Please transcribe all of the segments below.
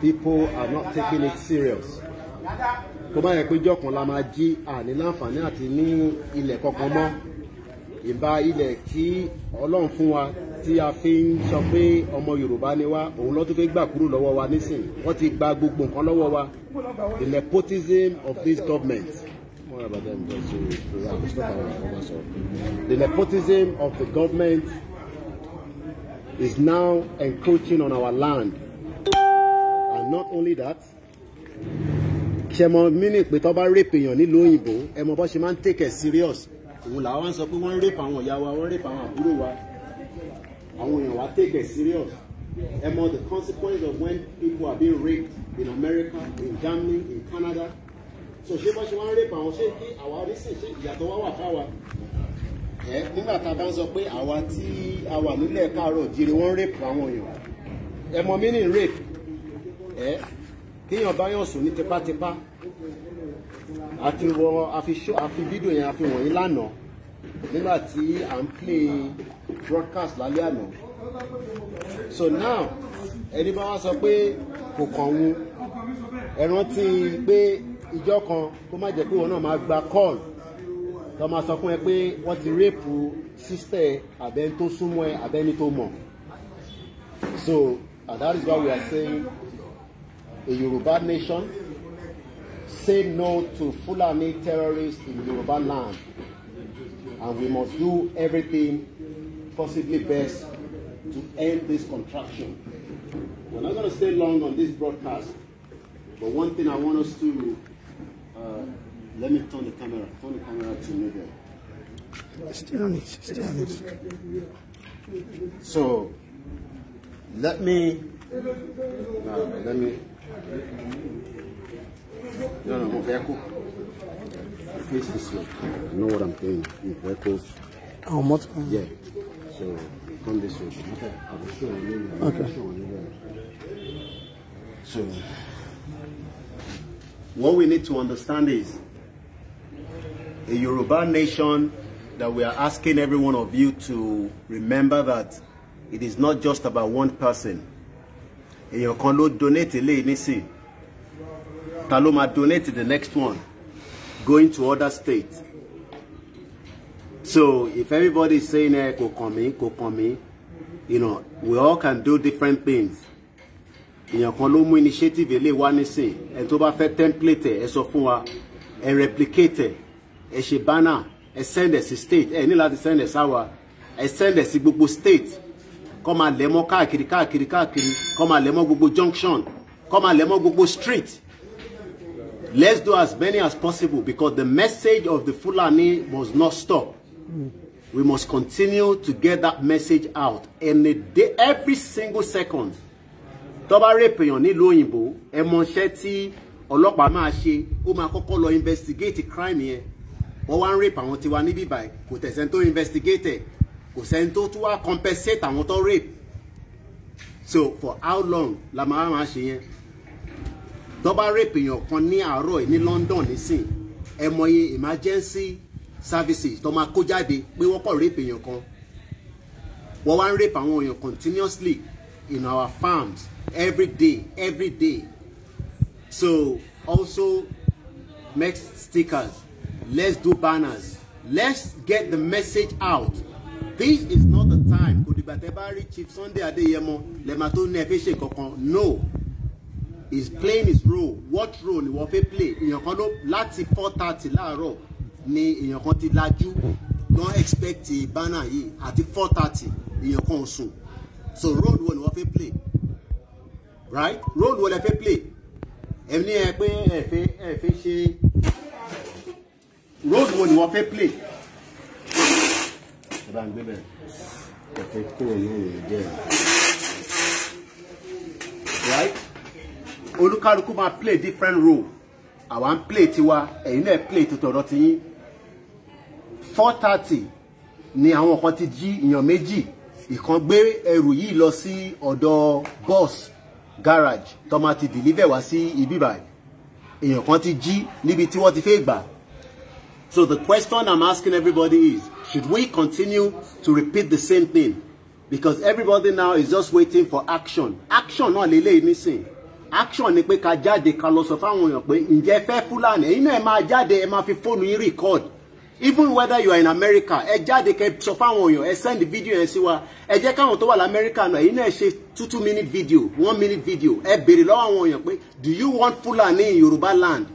People are not taking it serious. Kó má yẹ pé jọ̀kan la máa jí àní láǹfààní àti ní ilẹ̀ kankan mọ́. Ìbá ilẹ̀ tí Ọlọ́run fún wa tí a fi ń sọ pé ọmọ Yorùbá ni wá, òun ló tún fẹ́ gbà kúrò lọ́wọ́ wa nísìn. Wọ́n ti gba gbogbo nǹkan lọ́wọ́ wa. The nepotism of this government. The nepotism of the government is now encroaching on our land. And not only that, ṣẹmọ mini pé tó bá rape èèyàn nílùú òyìnbó, ẹ mọ̀ bó ṣe máa ń take it serious. Òun làwọn sọ pé wọ́n rape àwọn ìyá wa, wọ́n rape àwọn àbúrò wa. Àwọn èèyàn wa take it serious. Ẹ mọ̀ the consequence of when people are being raped in America, in Germany, in Canada. So ṣé bó ṣe wọ́n rape àwọn ṣé kí àwa oríṣi ṣe ìyàtọ̀ wá wà fáwa. Nígbà tá a bá ń sọ pé àwa tí a wà nílẹ̀ káàárọ̀ jíire wọ́n rape àwọn èèyàn. Ẹ mọ̀ mí ní rape. Kéèyàn bá yàn sùn ní tipátipá. Àfi fídíò yẹn àfi wọ̀nyí lánàá. Nígbà tí à ń play broadcast lálẹ́ àná. So now ẹni bá wá sọ pé kò kàn wọ́n. Ẹ rántí pé ìjọ kan kó má jẹ́ pé wọn náà máa gba call. Tó máa sọ fún ẹ pé wọ́n ti rape sister abẹ́ni tó súnmọ́ ẹ abẹ́ni tó mọ̀. So that is why we are saying a Yoruba nation say no to Fulani terrorists in Yoruba land, and we must do everything possibly best to end this contraction. We're not going to stay long on this broadcast, but one thing I want us to let me turn the camera to me there. Stay on it. So let me no, vehicle. Face this way. I know what I'm doing. Vehicles. Oh, what? Yeah. So come this way. Okay. I will show you. Okay. So what we need to understand is a Yoruba nation that we are asking every one of you to remember that it is not just about one person. Èèyàn kan ló donate eléyìí nísìn. Ta ló máa donate the next one, going to other states. So if everybody is saying kò kàn mí, you know, we all can do different things. Èèyàn kan ló mú initiative eléyìí wá nísìn. Ẹni tó bá fẹ́ template ẹ sọ fún wa, ẹ replicate ẹ ṣe banner, ẹ send ẹ sí state, ẹ ní láti send ẹ sáwa, ẹ send ẹ sí gbogbo state. Kó máa lẹ̀ mọ́ káàkiri, kó máa lẹ̀ mọ́ gbogbo junction, kó máa lẹ̀ mọ́ gbogbo street. Let's do as many as possible, because the message of the Fulani must not stop. We must continue to get that message out every single second. Tó bá rape èèyàn nílùú òyìnbó, ẹ mọ iṣẹ́ tí ọlọ́pàá máa ṣe, ó máa kọ́kọ́ lọ investigate crime yẹn. Wọ́n wá ń rape àwọn tiwa níbí báyìí, kò tẹ̀sẹ̀ tó investigate, kò sẹ́ni tó tún wá compensate àwọn tó rape. So for how long la máa ṣe yẹn? Tó bá rape èèyàn kan ní àárọ̀ ní London nísìn, ẹ mọye emergency services tó máa kó jáde pé wọ́n kọ̀ rape èèyàn kan. Wọ́n wá ń rape àwọn èèyàn continuously in our farms every day. So also make stickers, let's do banners, let's get the message out. This is not the time. Chief Sunday Adeyemo lemato nefe ṣe kankan. No. He's playing his role. What role ni wọ́n fẹ́ play? Èèyàn kan ló láti 4:30 láàárọ̀ ni èèyàn kan ti lajú. Don't expect banner yìí àti 4:30 èèyàn kan sùn. So role wo ni wọ́n fẹ́ play? Right? Role wo lẹ fẹ́ play? Ẹni ẹ pé ẹ fẹ́ ṣe role wo ni wọ́n fẹ́ play? Right? Olúkálùkù máa play different role. Àwa ń play tiwa, ẹ̀yin náà play tọ̀dọ̀ tiyín. 4:30 ni àwọn kan ti jí èèyàn méjì. Ìkan gbé ẹrù yìí lọ sí ọ̀dọ̀ bus garage tó máa ti deliver wá sí ibi báyìí. Èèyàn kan ti jí níbi tí wọ́n ti fẹ́ gbà. So the question I'm asking everybody is, should we continue to repeat the same thing? Because everybody now is just waiting for action. Action náà lélẹ́yìí nísìn. action ni pé ká jáde ká lọ sọ fáwọn èèyàn pé ǹjẹ́ fẹ́ Fúlàní ẹ̀yin náà ẹ máa jáde ẹ máa fi fóònù yín record even whether you are in America ẹ jáde kẹ́ sọ fáwọn èèyàn ẹ send video yẹn sí wa ẹ jẹ́ káwọn tó wà l'Amẹ́ríkà náà ẹ̀yin náà ṣe 2 minute video 1 minute video ẹ béèrè lọ́wọ́ àwọn èèyàn pé do you want Fulani in Yoruba land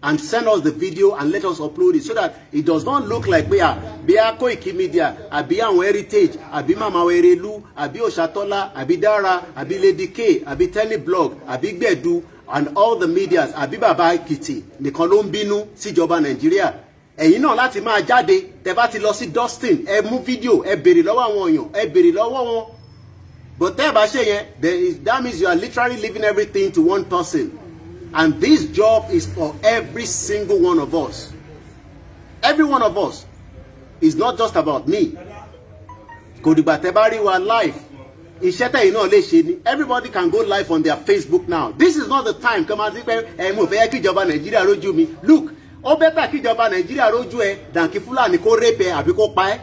and send us the video and let us upload it so that it does not look like bí a Koiki Media àbí àwọn Heritage àbí Mama Erelu àbí Oṣatola àbí Dara àbí Lady K àbí Teleblog àbí Gbedu and all the medias àbí Baba Ekiti nìkan ló ń bínú síjọba Nàìjíríà ẹ̀yin náà láti máa jáde tẹ́ bá ti lọ sí Dustin ẹ mú fídíò ẹ béèrè lọ́wọ́ àwọn èèyàn ẹ béèrè lọ́wọ́ wọn but tẹ́ bá ṣe yẹn that means you are literally leaving everything to one person. And this job is for every single one of us. Every one of us. It's not just about me. Kò dìgbà tẹ́ bá rí wa live. Iṣẹ́ tẹ̀yin náà lè ṣe ni. Everybody can go live on their Facebook now. This is not the time. Come on, mo fẹ́ kí ìjọba Nàìjíríà rójú mi. Look, ó bẹ́tà kí ìjọba Nàìjíríà rójú ẹ than kí Fúlàní kó rape ẹ àbí kó pa ẹ́.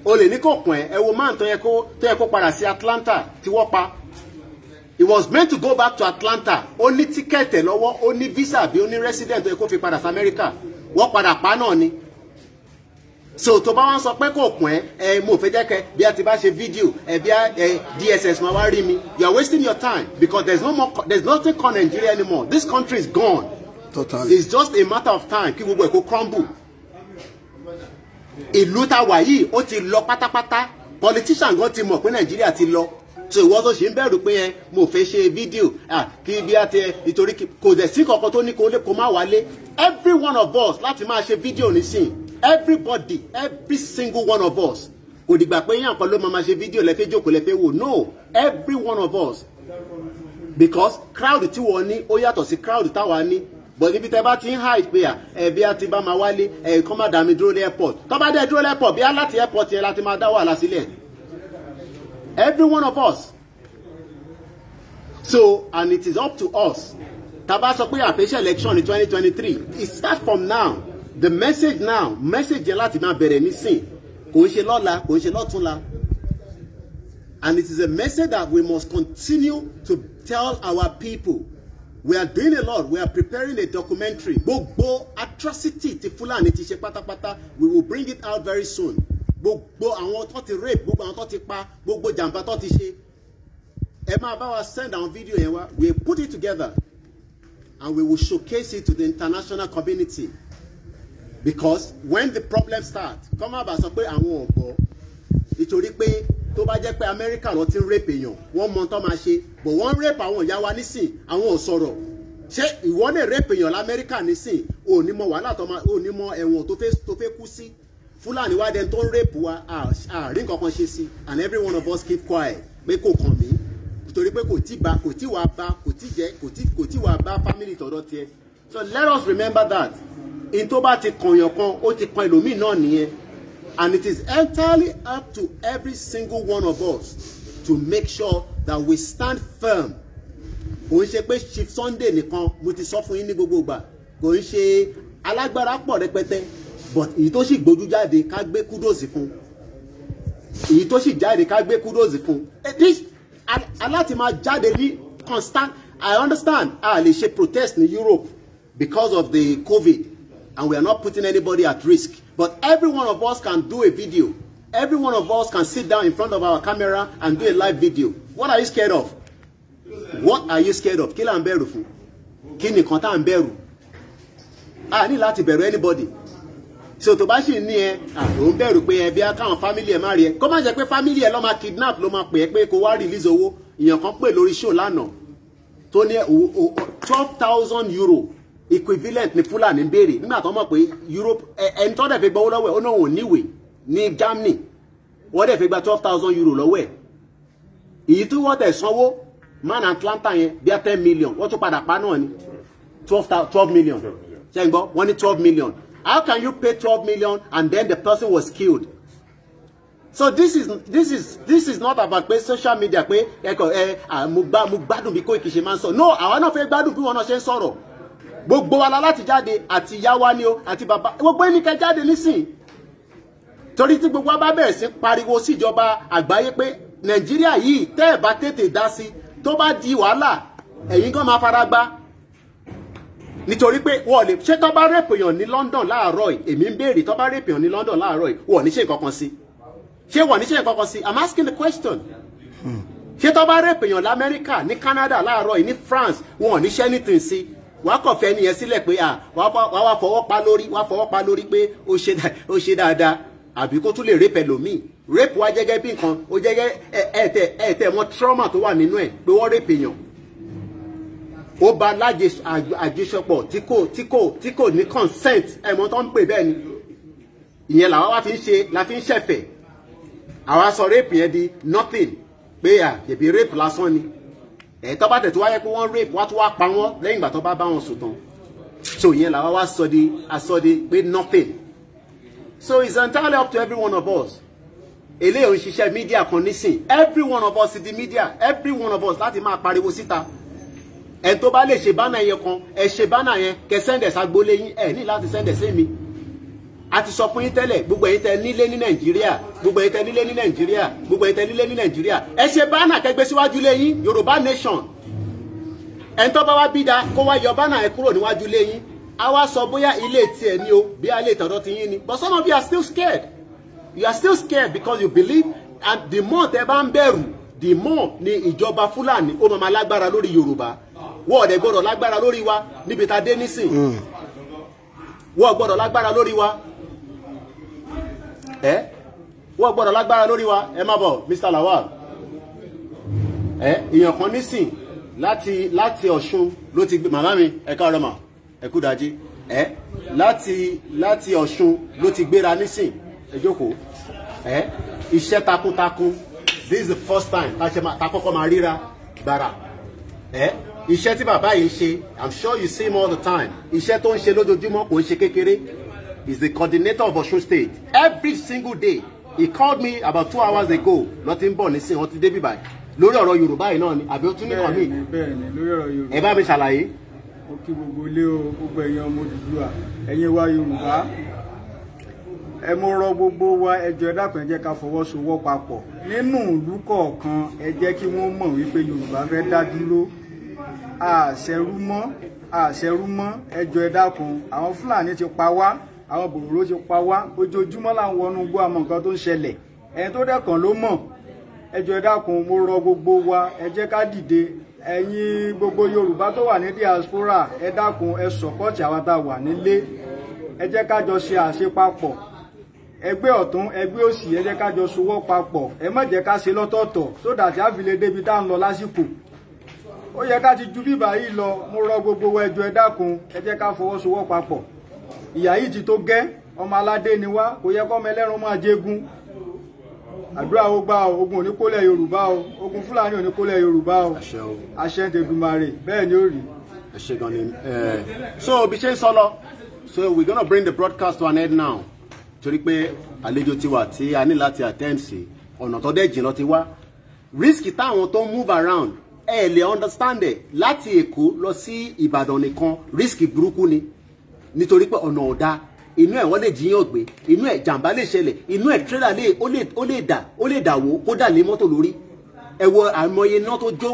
O lè ní kó kàn ẹ́. Ẹ wo man tó yẹ kó padà sí Atlanta tí wọ́n pa. He was meant to go back to Atlanta. Ó ní ticket lọ́wọ́, ó ní visa bí ó ní resident tó yẹ kó fi padà sí America. Wọ́n padà pa náà ni. So tó bá wọ́n sọ pé kò pọ́n ẹ mo fẹ́ jẹ́ kẹ́ bí a ti bá ṣe fídíò bí a DSS máa wá rí mi. You are wasting your time because there's nothing called Nigeria anymore. This country is gone. Totally. It's just a matter of time kí gbogbo ẹ̀ kó crumble. Ìlú tá wà yìí ó ti lọ pátápátá. Politician gan ti mọ̀ pé Nigeria ti lọ. So ìwọ tó ṣe ń bẹ̀rù pé yẹn mo fẹ́ ṣe fídíò kí bí a ti ìtorí kò dẹ̀ sí kankan tó ní kó má wálé. Every one of us láti máa ṣe fídíò nísìn. Everybody, every single one of us. Kò dìgbà pé yàn kan ló máa ṣe fídíò lẹ́fẹ́ jókòó lẹ́fẹ́ wò. No, every one of us. Because crowd tí wọ́n ní ó yàtọ̀ sí crowd táwa ní. But ibi tẹ́ bá ti ń hide pé bí a ti bá máa wálé kọ́ má dá mi dúró ní airport. Tọ́ bá dé dúró ní airport bí a láti airport yẹn láti máa dá wàhálà sílẹ̀. Every one of us. So, and it is up to us. Taba sọ pé àfẹ́ṣẹ́ election in 2023. It starts from now. The message now. Message yẹn láti máa bẹ̀rẹ̀ nísìn. Kò ń ṣe lọ́la, kò ń ṣe lọ́túnla. And it is a message that we must continue to tell our people. We are doing a lot. We are preparing a documentary. Gbogbo atrocity ti Fulani ti ṣe pátápátá. We will bring it out very soon. Gbogbo àwọn tó ti rape, gbogbo àwọn tó ti pa, gbogbo jàǹbá tó ti ṣe. Ẹ máa bá wa send àwọn video yẹn wá. We put it together and we will showcase it to the international community. Because when the problem starts, kọ́ máa bá sọ pé àwọn ọ̀bọ nítorí pé tó bá jẹ́ pé America ló ti ń rape èèyàn, wọ́n mọ tó máa ṣe. But wọ́n rape àwọn ìyá wa nísìn, àwọn ò sọ̀rọ̀. Ṣé ìwọ lè rape èèyàn l'America nísìn? O ní mọ wàhálà tó máa, o ní mọ ẹ̀wọ̀n tó fẹ́ kú sí. Fulani wa den tó ń rape wa rí nǹkan kan ṣe sí and every one of us keep quiet pé kò kàn mí nítorí pé kò tí wà bá family tọ̀dọ̀ tiẹ̀. So let us remember that in tó bá ti kànyàn kan ó ti kan ẹlòmíì náà nìyẹn and it is entirely up to every single one of us to make sure that we stand firm. Kò ń ṣe pé Chief Sunday nìkan mo ti sọ fún yín ní gbogbo ìgbà kò ń ṣe alágbára pọ̀ rẹpẹtẹ. But èyí tó sì gbójú jáde ká gbé kúdòsì fún. Èyí tó sì jáde ká gbé kúdòsì fún. This aláti máa jáde ní constant. I understand lè ṣe protest ní Europe because of the COVID and we are not putting anybody at risk. But every one of us can do a video. Every one of us can sit down in front of our camera and do a live video. What are you scared of? What are you scared of? Kí là ń bẹ̀rù fún? Kí ni kan tá ń bẹ̀rù? Ní láti bẹ̀rù anybody. So tó bá sì ní ó ń bẹ̀rù pé bí káwọn family ẹ má rí ẹ kó má jẹ́ pé family ẹ ló máa kidnap ló máa pè é pé kó wá release owó èèyàn kan pè lórí show lánàá tó ní 12,000 euro equivalent ní Fulani ń béèrè nígbà tó mọ̀ pé Europe ẹni tó dẹ̀ fi gbowó lọ́wọ́ ẹ̀ ó náà ò níwèé ní Germany wọ́n dẹ̀ fi gba 12,000 euro lọ́wọ́ ẹ̀ èyí tí wọ́n tẹ̀ sanwó man Atlanta yẹn bí 10 million wọ́n tún padà pa náà ní 12 million ṣe ń gbọ́ wọ́n ní 12 million. How can you pay 12 million and then the person was killed? So this is not about pé social media pé mo gbádùn bí Koiki ṣe máa ń sọ. No, àwa náà fẹ́ gbádùn bí wọn náà ṣe ń sọ̀rọ̀. Gbogbo wa la láti jáde àti ìyá wa ni o àti bàbá gbogbo ẹnikẹ́ jáde nísìn. Torí tí gbogbo wa bá bẹ̀rẹ̀ sí pariwo síjọba àgbáyé pé Nàìjíríà yìí tẹ́ ẹ̀ bá tètè dá sí tó bá di wàhálà ẹ̀yin gan máa fara gbá nítorí pé wọ́n lè ṣé tó bá rape èèyàn ní London láàárọ̀ yìí èmi ń béèrè tó bá rape èèyàn ní London láàárọ̀ yìí wọ́n ní ṣe nǹkan kan sí ṣé wọ́n ní ṣe nǹkan kan sí I'm asking the question ṣé tó bá rape èèyàn l'Amẹ́ríkà ní Canada láàárọ̀ yìí ní France wọ́n ní ṣe anything sí wàá kàn fẹ́ nìyẹn sílẹ̀ pé wàá wá fọwọ́ pa lórí pé ó ṣe dáadáa àbí kó tún lè rape ẹlòmíì rape wá jẹ́gẹ́ bí nǹkan ó jẹ́gẹ́ ẹ̀ẹ́tẹ̀ wọn trauma tó wà nínú ẹ̀ pé wọ́n rape èèyàn ó bá lájẹ àjọṣepọ̀ tí kò ní consent ẹ̀mọ́ tó ń pè bẹ́ẹ̀ ni ìyẹn làwa wá fi ń ṣẹ̀fẹ̀ àwa sọ rape yẹn di nothing pé ṣèbí rape lásán ni tó bá tẹ̀ tó wáyé pé wọ́n rape wá tó wá pa wọ́n lẹ́yìn ìgbà tó bá wọn sùn tán so ìyẹn làwa wá sọ di pé nothing so it's entirely up to every one of us eléyìí ò ń ṣiṣẹ́ media kan nísìn every one of us di media every one of us láti máa pariwo síta ẹ tó bá lè ṣe bánà yẹn kan ẹ ṣe bánà yẹn kẹ sẹ́ndẹ̀ ságbólé yín ẹ ní láti sẹ́ndẹ̀ sí mi a ti sọ fún yín tẹ́lẹ̀ gbogbo ẹ̀yin tẹ́ nílé ní Nàìjíríà gbogbo ẹ̀yin tẹ́ nílé ní Nàìjíríà gbogbo ẹ̀yin tẹ́ nílé ní Nàìjíríà ẹ ṣe bánà kẹgbẹ́ síwájú lé yín Yorùbá nation ẹni tó bá wá bídà kó wá yọ bánà ẹ kúrò níwájú lé yín a wá sọ bóyá ilé tiẹ̀ ni o bí ilé ìtọ́dọ̀ ti yín ni but some of you are still scared you are still scared because you believe and the more tẹ́ bá ń bẹ̀rù the more ni ìjọba Fúlàní ó máa lágbára lórí Yorùbá wọ́n ọ̀dẹ̀ gbọ́dọ̀ lágbára lórí wa níbi tá a dé nísìn wọ́n gbọ́dọ̀ lágbára lórí wa wọ́n gbọ́dọ̀ lágbára lórí wa ẹ má bọ̀ Mr. Lawal èèyàn kan nísìn láti Ọ̀ṣun ló ti gbé màmá mi ẹ káàárọ̀ mà ẹ kú dájí láti Ọ̀ṣun ló ti gbéra nísìn ẹ jókòó iṣẹ́ takuntakun this is the first time ta kọ́kọ́ máa ríra gbàrà iṣẹ́ tí bàbá yìí ṣe I'm sure you see him all the time iṣẹ́ tó ń ṣe lójoojúmọ́ kò ń ṣe kékeré is the coordinator of Osun State every single day he called me about 2 hours ago lọ́tí ń bọ̀ nísìn wọ́n ti dé bíbáyìí lórí ọ̀rọ̀ Yorùbá yìí náà ni àbí ó tún nìkan mí bẹ́ẹ̀ni lórí ọ̀rọ̀ Yorùbá ẹ bá mi ṣàlàyé. ó kí gbogbo ilé o gbogbo ẹ̀yin ọmọ Odùduwà ẹ̀yin wa Yorùbá ẹ mo rọ gbogbo wa ẹ jọ̀ọ́ ẹ dákun ẹ jẹ́ ká fọwọ́sowọ́ papọ̀ nínú ìlú kọ̀ọ̀kan ẹ jẹ́ kí wọ́n mọ̀ wípé Yorùbá fẹ́ dá dúró àṣẹrú mọ́ ẹ jọ̀ọ́ ẹ dákun àwọn Fúlàní ti pa wá àwọn bòròró ti pa wá ojoojúmọ́ là ń wọnú gbọ́ àmọ́ nǹkan tó ń ṣẹlẹ̀ ẹni tó dẹ̀kàn ló mọ̀ ẹ jọ̀ọ́ ẹ dákun mo rọ gbogbo wa ẹ jẹ́ ká dìde ẹ̀yin gbogbo Yorùbá tó wà ní diaspora ẹ dákun ẹ sọ̀pọ̀tì àwa tá a wà nílé ẹ jẹ́ ká jọ ṣe àṣepapọ̀ ẹgbẹ́ ọ̀tún ẹgbẹ́ òsì ẹ jẹ́ ká jọ sowọ́ papọ̀ ẹ má jẹ́ ká ṣe lọ́tọ̀ọ̀tọ̀ sódà tí a fi lè débi tá à ń lọ lásìkò ó yẹ ká ti ju bíbà yìí lọ mo rọ gbogbo wa ẹ jọ̀ọ́ ẹ dákun ẹ jẹ́ ká fọwọ́sowọ́ papọ̀ ìyà yìí ti tó gẹ́ ọmọ aládé ni wá kò yẹ kọ́mọ ẹlẹ́run máa jégún àdúrà ó gbà o ogun oníkólẹ̀ Yorùbá o ogun Fúlàní oníkólẹ̀ Yorùbá o àṣẹ Èdùmàrè bẹ́ẹ̀ ni ó rí. ẹ ṣe gan ni so bí ṣe ń sọ lọ so we're gonna bring the broadcast to an end now torí pé àlejò ti wà tí a ní láti attend sí ọ̀nà tó dẹ̀ jìnnà ti wá risk táwọn tó move around ẹ lè understand ẹ láti Èkó lọ sí Ìbàdàn nìkan risk burúkú ni nítorí pé ọ̀nà ọ̀dà inú ẹ̀ wọ́n lè jiyàn gbé inú ẹ̀ jàǹbá lè ṣẹlẹ̀ inú ẹ̀ tírélà ó lè dàwó kó dà lé mọ́tò lórí ẹ wo àìmọye iná tó jó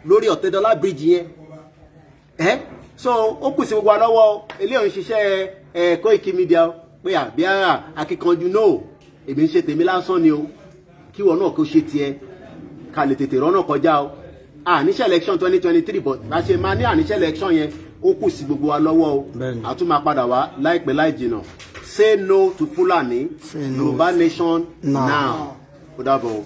lórí Ọ̀tẹ́dọ́lá bíríjì yẹn so ó kù sí gbogbo alọ́wọ́ eléyìí ń ṣiṣẹ́ Koiki Media pé àbí akíkanjú náà èmi ń ṣe tèmi lásán ni o kí wọn náà kó ṣe tiẹ̀ ká lè tètè rọ́nà kọjá o àníṣe election 2023 but bá ṣe máa ní àníṣe election yẹn ó kù sí gbogbo wa lọ́wọ́ o a tún máa padà wá láìpẹ́ láì jìnnà say no to Fulani Yorùbá nation now ó dàbọ̀.